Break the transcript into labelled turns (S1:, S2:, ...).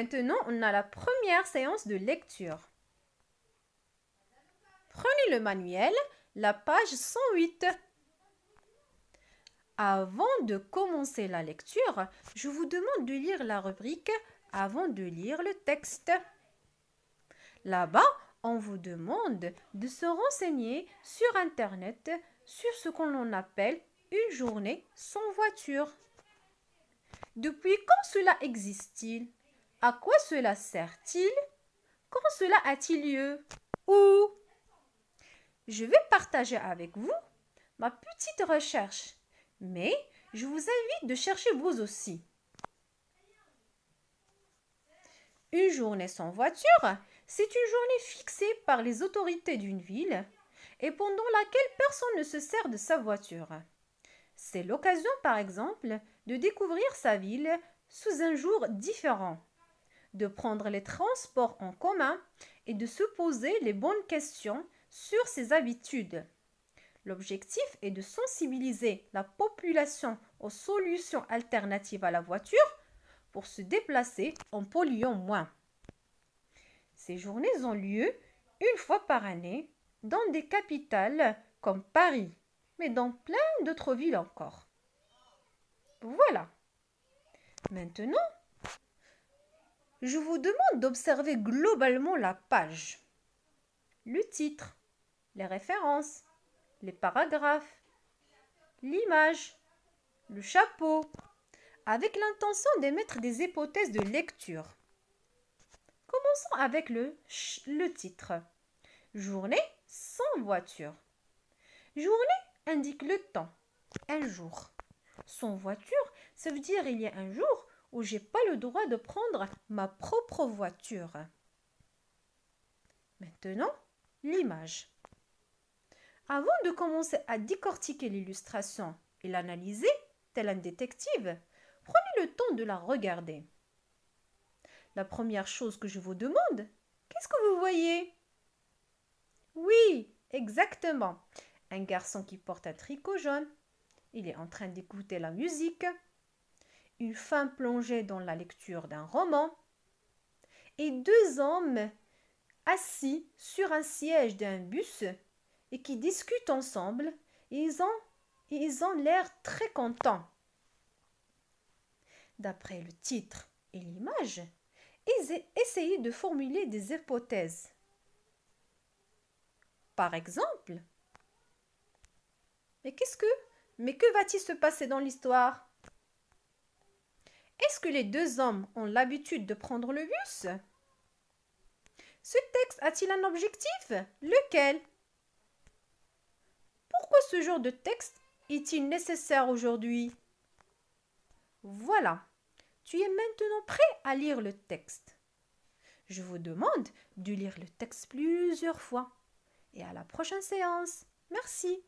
S1: Maintenant, on a la première séance de lecture. Prenez le manuel, la page 108. Avant de commencer la lecture, je vous demande de lire la rubrique avant de lire le texte. Là-bas, on vous demande de se renseigner sur Internet sur ce qu'on appelle une journée sans voiture. Depuis quand cela existe-t-il? À quoi cela sert-il? Quand cela a-t-il lieu? Où? Je vais partager avec vous ma petite recherche, mais je vous invite de chercher vous aussi. Une journée sans voiture, c'est une journée fixée par les autorités d'une ville et pendant laquelle personne ne se sert de sa voiture. C'est l'occasion, par exemple, de découvrir sa ville sous un jour différent, de prendre les transports en commun et de se poser les bonnes questions sur ses habitudes. L'objectif est de sensibiliser la population aux solutions alternatives à la voiture pour se déplacer en polluant moins. Ces journées ont lieu une fois par année dans des capitales comme Paris, mais dans plein d'autres villes encore. Voilà. Maintenant, je vous demande d'observer globalement la page, le titre, les références, les paragraphes, l'image, le chapeau, avec l'intention d'émettre des hypothèses de lecture. Commençons avec le titre. Journée sans voiture. Journée indique le temps, un jour. Sans voiture, ça veut dire il y a un jour où j'ai pas le droit de prendre ma propre voiture. Maintenant, l'image. Avant de commencer à décortiquer l'illustration et l'analyser, tel un détective, prenez le temps de la regarder. La première chose que je vous demande, qu'est-ce que vous voyez? Oui, exactement. Un garçon qui porte un tricot jaune. Il est en train d'écouter la musique. Une femme plongée dans la lecture d'un roman. Et deux hommes assis sur un siège d'un bus et qui discutent ensemble. Et ils ont l'air très contents. D'après le titre et l'image, essayez de formuler des hypothèses. Par exemple, mais que va-t-il se passer dans l'histoire? Est-ce que les deux hommes ont l'habitude de prendre le bus? Ce texte a-t-il un objectif? Lequel? Pourquoi ce genre de texte est-il nécessaire aujourd'hui? Voilà, tu es maintenant prêt à lire le texte. Je vous demande de lire le texte plusieurs fois. Et à la prochaine séance. Merci.